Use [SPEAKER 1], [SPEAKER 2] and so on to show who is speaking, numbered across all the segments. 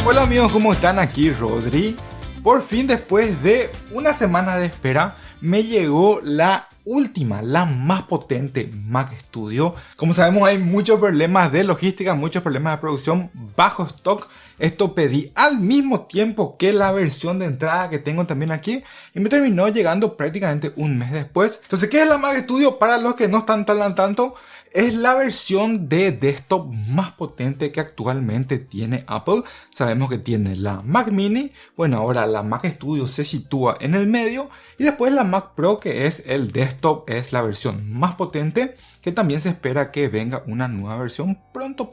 [SPEAKER 1] Hola amigos, ¿cómo están? Aquí Rodri. Por fin, después de una semana de espera, me llegó la última, la más potente Mac Studio. Como sabemos, hay muchos problemas de logística, muchos problemas de producción, bajo stock. Esto pedí al mismo tiempo que la versión de entrada que tengo también aquí y me terminó llegando prácticamente un mes después. Entonces, ¿qué es la Mac Studio? Para los que no están tan al tanto, es la versión de desktop más potente que actualmente tiene Apple. Sabemos que tiene la Mac Mini, bueno, ahora la Mac Studio se sitúa en el medio y después la Mac Pro, que es el desktop, es la versión más potente, que también se espera que venga una nueva versión pronto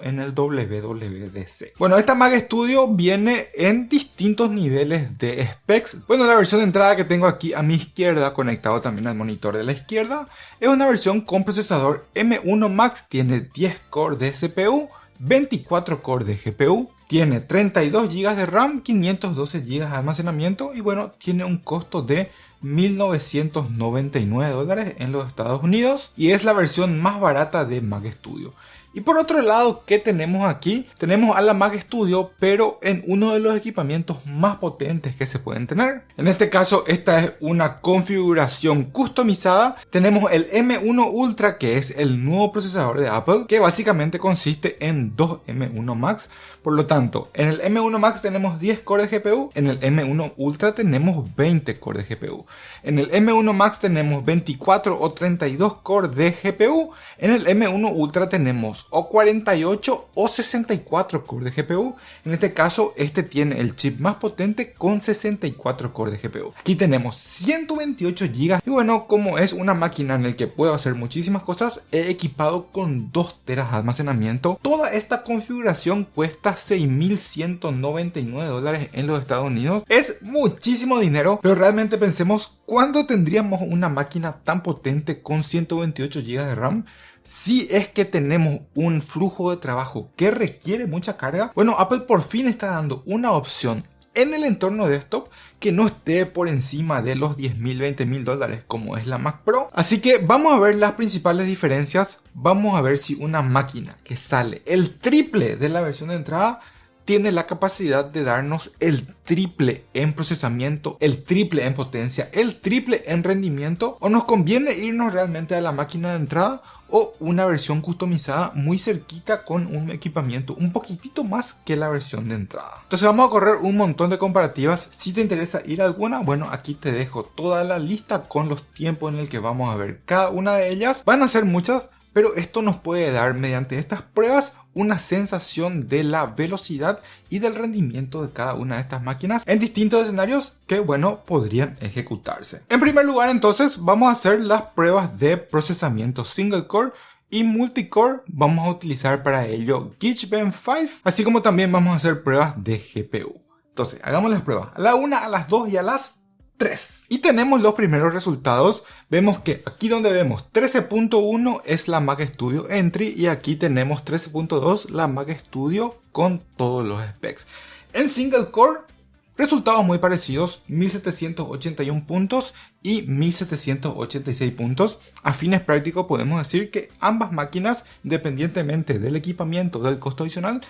[SPEAKER 1] en el WWDC. Bueno, esta Mac Studio viene en distintos niveles de specs. Bueno, la versión de entrada que tengo aquí a mi izquierda, conectado también al monitor de la izquierda, es una versión con procesador M1 Max, tiene 10 cores de CPU, 24 cores de GPU, tiene 32 GB de RAM, 512 GB de almacenamiento y bueno, tiene un costo de $1.999 en los Estados Unidos y es la versión más barata de Mac Studio. Y por otro lado, ¿qué tenemos aquí? Tenemos a la Mac Studio, pero en uno de los equipamientos más potentes que se pueden tener. En este caso, esta es una configuración customizada. Tenemos el M1 Ultra, que es el nuevo procesador de Apple, que básicamente consiste en dos M1 Max. Por lo tanto, en el M1 Max tenemos 10 cores de GPU, en el M1 Ultra tenemos 20 cores de GPU. En el M1 Max tenemos 24 o 32 cores de GPU, en el M1 Ultra tenemos o 48 o 64 cores de GPU. En este caso, este tiene el chip más potente con 64 cores de GPU. Aquí tenemos 128 GB y bueno, como es una máquina en la que puedo hacer muchísimas cosas, he equipado con 2 teras de almacenamiento. Toda esta configuración cuesta $6.199 en los Estados Unidos. Es muchísimo dinero, pero realmente pensemos cuándo tendríamos una máquina tan potente con 128 GB de RAM. Si es que tenemos un flujo de trabajo que requiere mucha carga, bueno, Apple por fin está dando una opción en el entorno desktop que no esté por encima de los $10.000, $20.000 como es la Mac Pro. Así que vamos a ver las principales diferencias. Vamos a ver si una máquina que sale el triple de la versión de entrada tiene la capacidad de darnos el triple en procesamiento, el triple en potencia, el triple en rendimiento, o nos conviene irnos realmente a la máquina de entrada o una versión customizada muy cerquita con un equipamiento un poquitito más que la versión de entrada. Entonces vamos a correr un montón de comparativas. Si te interesa ir a alguna, bueno, aquí te dejo toda la lista con los tiempos en el que vamos a ver cada una de ellas. Van a ser muchas, pero esto nos puede dar mediante estas pruebas una sensación de la velocidad y del rendimiento de cada una de estas máquinas en distintos escenarios que, bueno, podrían ejecutarse. En primer lugar, entonces, vamos a hacer las pruebas de procesamiento single core y multicore. Vamos a utilizar para ello Geekbench 5, así como también vamos a hacer pruebas de GPU. Entonces, hagamos las pruebas a la 1, a las 2 y a las 3. Y tenemos los primeros resultados. Vemos que aquí donde vemos 13.1 es la Mac Studio Entry y aquí tenemos 13.2 la Mac Studio con todos los specs. En single core, resultados muy parecidos, 1781 puntos y 1786 puntos. A fines prácticos podemos decir que ambas máquinas, independientemente del equipamiento, del costo adicional,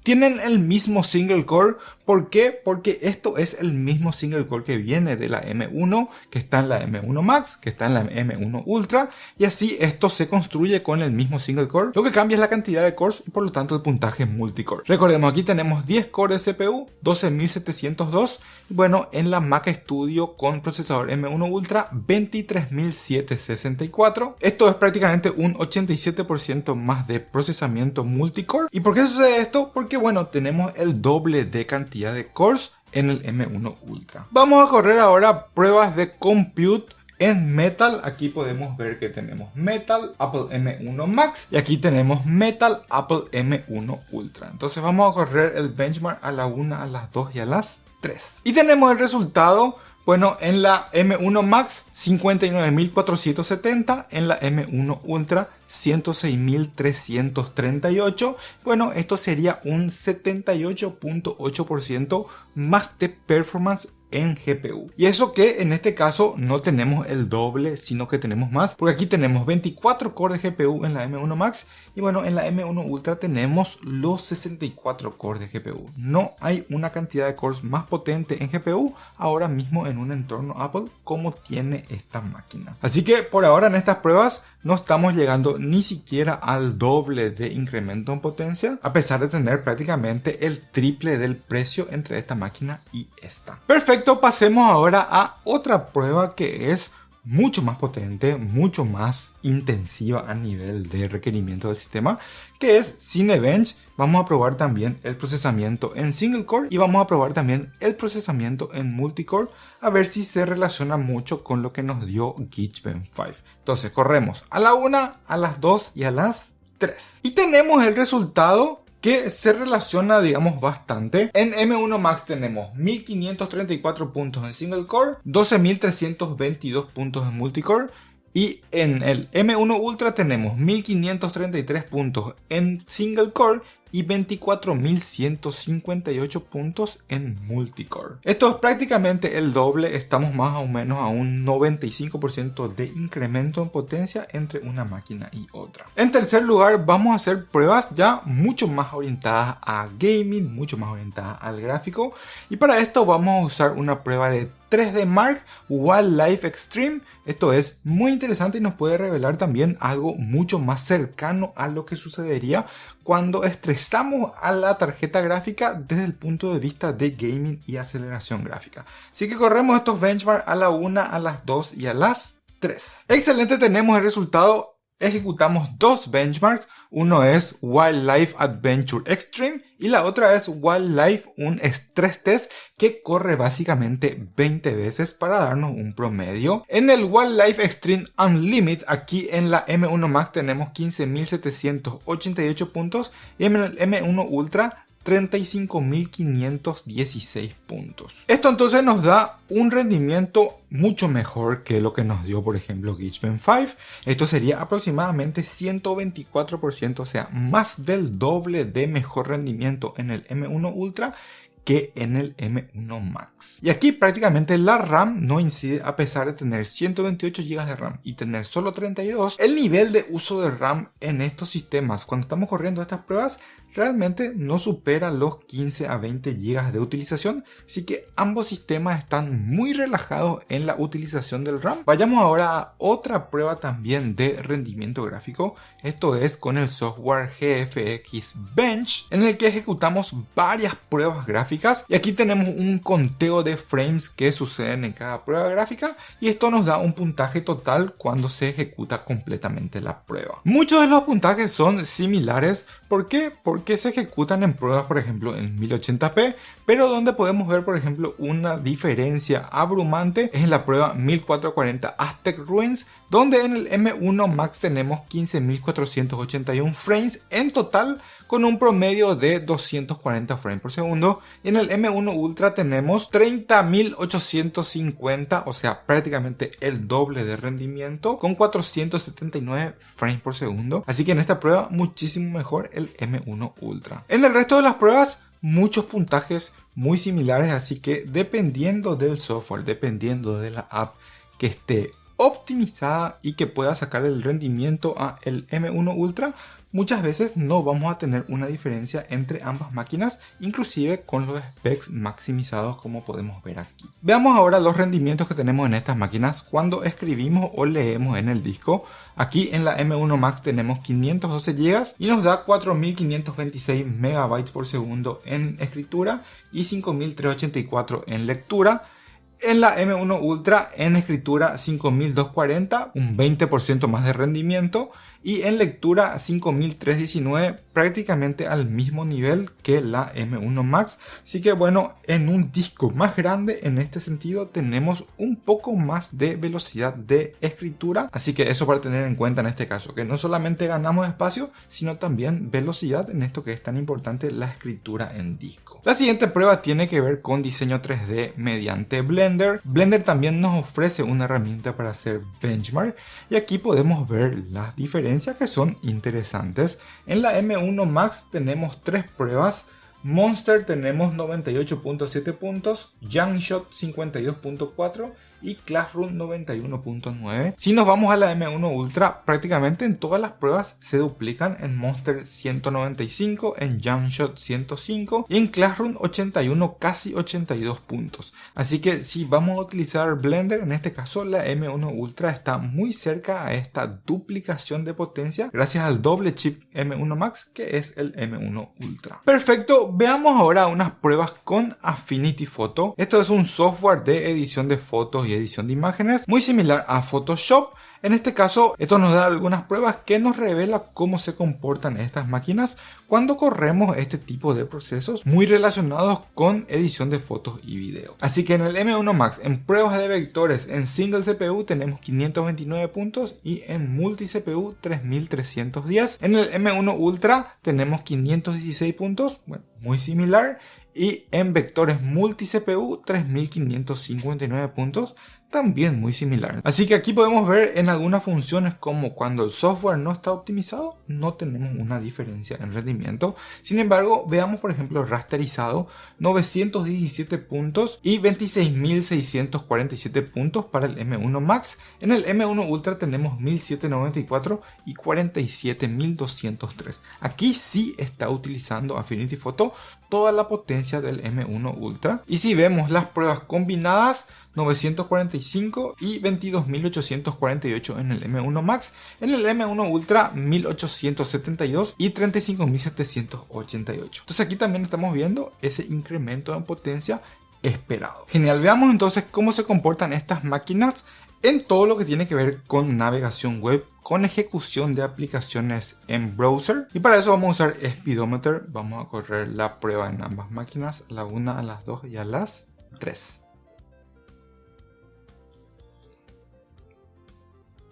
[SPEAKER 1] tienen el mismo single core. ¿Por qué? Porque esto es el mismo single core que viene de la M1, que está en la M1 Max, que está en la M1 Ultra, y así esto se construye con el mismo single core. Lo que cambia es la cantidad de cores y por lo tanto el puntaje multicore. Recordemos, aquí tenemos 10 cores de CPU, 12.702, y bueno, en la Mac Studio con procesador M1 Ultra, 23.764. Esto es prácticamente un 87% más de procesamiento multicore. ¿Y por qué sucede esto? Porque bueno, tenemos el doble de cantidad de cores en el M1 Ultra. Vamos a correr ahora pruebas de compute en Metal. Aquí podemos ver que tenemos Metal, Apple M1 Max y aquí tenemos Metal, Apple M1 Ultra. Entonces vamos a correr el benchmark a la 1, a las 2 y a las 3. Y tenemos el resultado. Bueno, en la M1 Max 59.470, en la M1 Ultra 106.338. Bueno, esto sería un 78.8% más de performance en GPU. Y eso que en este caso no tenemos el doble, sino que tenemos más, porque aquí tenemos 24 cores de GPU en la M1 Max y bueno, en la M1 Ultra tenemos los 64 cores de GPU. No hay una cantidad de cores más potente en GPU ahora mismo en un entorno Apple como tiene esta máquina. Así que por ahora en estas pruebas no estamos llegando ni siquiera al doble de incremento en potencia, a pesar de tener prácticamente el triple del precio entre esta máquina y esta. Perfecto, pasemos ahora a otra prueba que es mucho más potente, mucho más intensiva a nivel de requerimiento del sistema, que es Cinebench. Vamos a probar también el procesamiento en single core y vamos a probar también el procesamiento en multicore, a ver si se relaciona mucho con lo que nos dio Geekbench 5. Entonces corremos a la 1, a las 2 y a las 3. Y tenemos el resultado que se relaciona, digamos, bastante. En M1 Max tenemos 1534 puntos en single core, 12322 puntos en multicore. Y en el M1 Ultra tenemos 1533 puntos en single core y 24.158 puntos en multicore. Esto es prácticamente el doble, estamos más o menos a un 95% de incremento en potencia entre una máquina y otra. En tercer lugar, vamos a hacer pruebas ya mucho más orientadas a gaming, mucho más orientadas al gráfico. Y para esto vamos a usar una prueba de 3D Mark Wildlife Extreme. Esto es muy interesante y nos puede revelar también algo mucho más cercano a lo que sucedería cuando estresamos a la tarjeta gráfica desde el punto de vista de gaming y aceleración gráfica. Así que corremos estos benchmarks a la 1, a las 2 y a las 3. Excelente, tenemos el resultado. Ejecutamos dos benchmarks, uno es Wildlife Adventure Extreme y la otra es Wildlife, un stress test que corre básicamente 20 veces para darnos un promedio. En el Wildlife Extreme Unlimited, aquí en la M1 Max tenemos 15.788 puntos y en el M1 Ultra 35.516 puntos. Esto entonces nos da un rendimiento mucho mejor que lo que nos dio por ejemplo Geekbench 5. Esto sería aproximadamente 124%, o sea, más del doble de mejor rendimiento en el M1 Ultra que en el M1 Max. Y aquí prácticamente la RAM no incide, a pesar de tener 128 GB de RAM y tener solo 32. El nivel de uso de RAM en estos sistemas cuando estamos corriendo estas pruebas realmente no supera los 15 a 20 GB de utilización, así que ambos sistemas están muy relajados en la utilización del RAM. Vayamos ahora a otra prueba también de rendimiento gráfico. Esto es con el software GFX Bench, en el que ejecutamos varias pruebas gráficas y aquí tenemos un conteo de frames que suceden en cada prueba gráfica y esto nos da un puntaje total cuando se ejecuta completamente la prueba. Muchos de los puntajes son similares. ¿Por qué? Porque se ejecutan en pruebas, por ejemplo, en 1080p, pero donde podemos ver, por ejemplo, una diferencia abrumante es en la prueba 1440 Aztec Ruins, donde en el M1 Max tenemos 15.481 frames en total, con un promedio de 240 frames por segundo, y en el M1 Ultra tenemos 30.850, o sea, prácticamente el doble de rendimiento, con 479 frames por segundo, así que en esta prueba muchísimo mejor el M1 Ultra. En el resto de las pruebas, muchos puntajes muy similares, así que dependiendo del software, dependiendo de la app que esté optimizada y que pueda sacar el rendimiento a el M1 Ultra, muchas veces no vamos a tener una diferencia entre ambas máquinas, inclusive con los specs maximizados como podemos ver aquí. Veamos ahora los rendimientos que tenemos en estas máquinas cuando escribimos o leemos en el disco. Aquí en la M1 Max tenemos 512 GB y nos da 4.526 MB por segundo en escritura y 5.384 en lectura. En la M1 Ultra en escritura 5240, un 20% más de rendimiento, y en lectura 5319, prácticamente al mismo nivel que la M1 Max. Así que bueno, en un disco más grande en este sentido tenemos un poco más de velocidad de escritura, así que eso para tener en cuenta en este caso, que no solamente ganamos espacio, sino también velocidad en esto que es tan importante, la escritura en disco. La siguiente prueba tiene que ver con diseño 3D mediante Blender. Blender también nos ofrece una herramienta para hacer benchmark y aquí podemos ver las diferencias que son interesantes. En la M1 Max tenemos tres pruebas. Monster tenemos 98.7 puntos, Youngshot 52.4 y Classroom 91.9. Si nos vamos a la M1 Ultra, prácticamente en todas las pruebas se duplican. En Monster 195, en Youngshot 105 y en Classroom 81, casi 82 puntos. Así que si vamos a utilizar Blender, en este caso la M1 Ultra está muy cerca a esta duplicación de potencia gracias al doble chip M1 Max que es el M1 Ultra. Perfecto, veamos ahora unas pruebas con Affinity Photo. Esto es un software de edición de fotos y edición de imágenes muy similar a Photoshop. En este caso, esto nos da algunas pruebas que nos revela cómo se comportan estas máquinas cuando corremos este tipo de procesos muy relacionados con edición de fotos y video. Así que en el M1 Max, en pruebas de vectores en single CPU tenemos 529 puntos y en multi CPU 3310. En el M1 Ultra tenemos 516 puntos, bueno, muy similar. Y en vectores multi CPU 3559 puntos, también muy similar. Así que aquí podemos ver en algunas funciones como cuando el software no está optimizado, no tenemos una diferencia en rendimiento. Sin embargo, veamos por ejemplo rasterizado, 917 puntos y 26.647 puntos para el M1 Max. En el M1 Ultra tenemos 1794 y 47.203. Aquí sí está utilizando Affinity Photo toda la potencia del M1 Ultra. Y si vemos las pruebas combinadas, 945 y 22.848 en el M1 Max. En el M1 Ultra 1872 y 35.788. Entonces aquí también estamos viendo ese incremento en potencia esperado. Genial, veamos entonces cómo se comportan estas máquinas en todo lo que tiene que ver con navegación web, con ejecución de aplicaciones en browser. Y para eso vamos a usar Speedometer. Vamos a correr la prueba en ambas máquinas, a la 1, a las 2 y a las 3.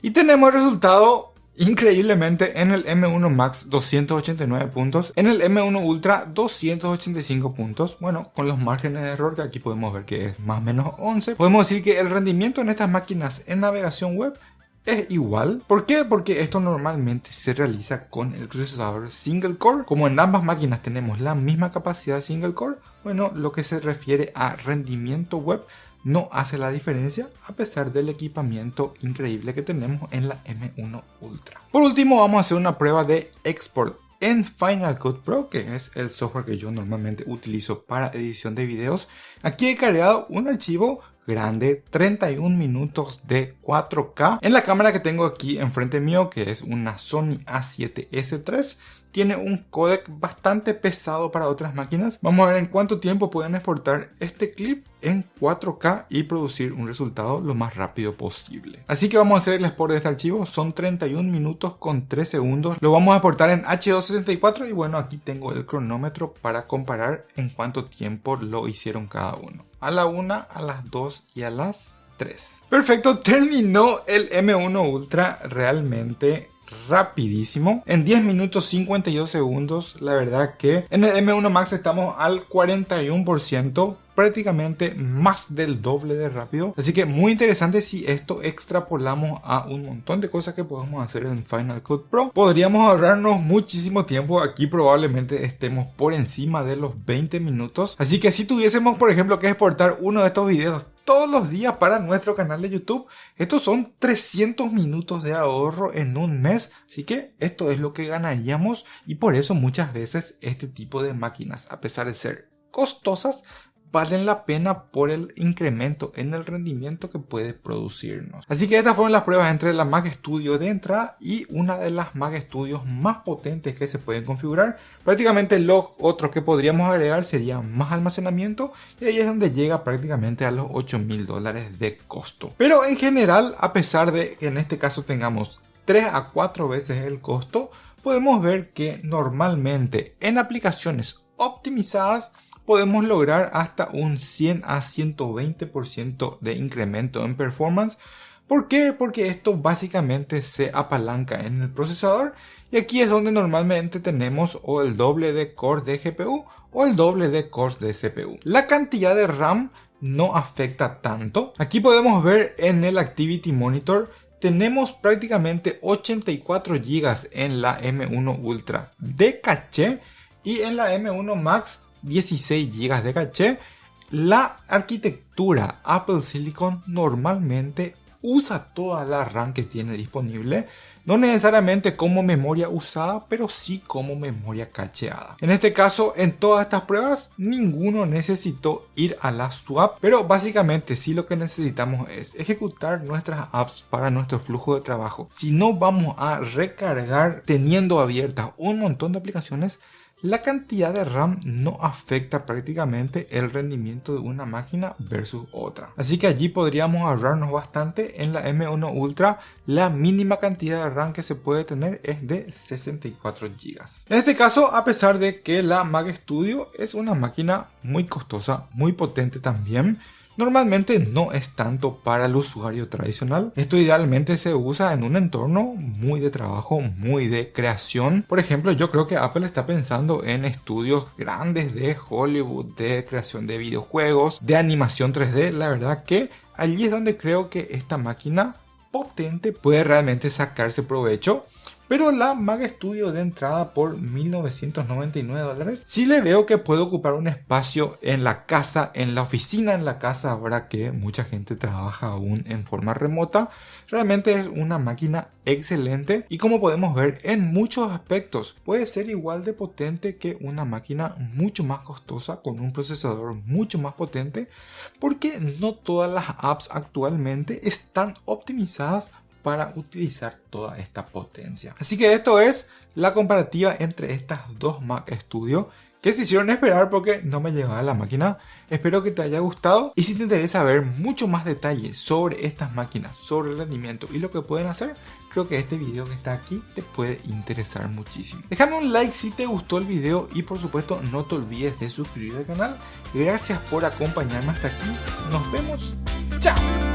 [SPEAKER 1] Y tenemos el resultado increíblemente en el M1 Max 289 puntos, en el M1 Ultra 285 puntos, bueno, con los márgenes de error que aquí podemos ver que es más o menos 11. Podemos decir que el rendimiento en estas máquinas en navegación web es igual. ¿Por qué? Porque esto normalmente se realiza con el procesador single core. Como en ambas máquinas tenemos la misma capacidad single core, bueno, lo que se refiere a rendimiento web no hace la diferencia a pesar del equipamiento increíble que tenemos en la M1 Ultra. Por último, vamos a hacer una prueba de export en Final Cut Pro, que es el software que yo normalmente utilizo para edición de videos. Aquí he cargado un archivo grande, 31 minutos de 4K en la cámara que tengo aquí enfrente mío, que es una Sony A7S3. Tiene un códec bastante pesado para otras máquinas. Vamos a ver en cuánto tiempo pueden exportar este clip en 4K y producir un resultado lo más rápido posible. Así que vamos a hacer el export de este archivo. Son 31 minutos con 3 segundos. Lo vamos a exportar en H264 y bueno, aquí tengo el cronómetro para comparar en cuánto tiempo lo hicieron cada uno. A la 1, a las 2 y a las 3. Perfecto, terminó el M1 Ultra realmente rapidísimo. En 10 minutos 52 segundos. La verdad que en el M1 Max estamos al 41%. Prácticamente más del doble de rápido. Así que muy interesante si esto extrapolamos a un montón de cosas que podemos hacer en Final Cut Pro. Podríamos ahorrarnos muchísimo tiempo. Aquí probablemente estemos por encima de los 20 minutos. Así que si tuviésemos por ejemplo que exportar uno de estos videos todos los días para nuestro canal de YouTube, estos son 300 minutos de ahorro en un mes. Así que esto es lo que ganaríamos y por eso muchas veces este tipo de máquinas, a pesar de ser costosas, valen la pena por el incremento en el rendimiento que puede producirnos. Así que estas fueron las pruebas entre la Mac Studio de entrada y una de las Mac Studios más potentes que se pueden configurar. Prácticamente los otros que podríamos agregar serían más almacenamiento y ahí es donde llega prácticamente a los $8.000 de costo. Pero en general, a pesar de que en este caso tengamos 3 a 4 veces el costo, podemos ver que normalmente en aplicaciones optimizadas podemos lograr hasta un 100 a 120% de incremento en performance. ¿Por qué? Porque esto básicamente se apalanca en el procesador y aquí es donde normalmente tenemos o el doble de cores de GPU o el doble de cores de CPU. La cantidad de RAM no afecta tanto. Aquí podemos ver en el Activity Monitor tenemos prácticamente 84 GB en la M1 Ultra de caché y en la M1 Max 16 GB de caché. La arquitectura Apple Silicon normalmente usa toda la RAM que tiene disponible, no necesariamente como memoria usada, pero sí como memoria cacheada. En este caso, en todas estas pruebas, ninguno necesitó ir a la swap, pero básicamente sí lo que necesitamos es ejecutar nuestras apps para nuestro flujo de trabajo. Si no vamos a recargar teniendo abiertas un montón de aplicaciones, la cantidad de RAM no afecta prácticamente el rendimiento de una máquina versus otra. Así que allí podríamos ahorrarnos bastante. En la M1 Ultra la mínima cantidad de RAM que se puede tener es de 64 GB. En este caso, a pesar de que la Mac Studio es una máquina muy costosa, muy potente también, normalmente no es tanto para el usuario tradicional. Esto idealmente se usa en un entorno muy de trabajo, muy de creación. Por ejemplo, yo creo que Apple está pensando en estudios grandes de Hollywood, de creación de videojuegos, de animación 3D. La verdad que allí es donde creo que esta máquina potente puede realmente sacarse provecho. Pero la Mac Studio de entrada por $1999, sí le veo que puede ocupar un espacio en la casa, en la oficina en la casa, ahora que mucha gente trabaja aún en forma remota. Realmente es una máquina excelente y como podemos ver en muchos aspectos puede ser igual de potente que una máquina mucho más costosa con un procesador mucho más potente, porque no todas las apps actualmente están optimizadas para utilizar toda esta potencia. Así que esto es la comparativa entre estas dos Mac Studio que se hicieron esperar porque no me llegaba la máquina. Espero que te haya gustado y si te interesa ver mucho más detalles sobre estas máquinas, sobre el rendimiento y lo que pueden hacer, creo que este video que está aquí te puede interesar muchísimo. Déjame un like si te gustó el video y por supuesto no te olvides de suscribirte al canal. Gracias por acompañarme hasta aquí. Nos vemos. Chao.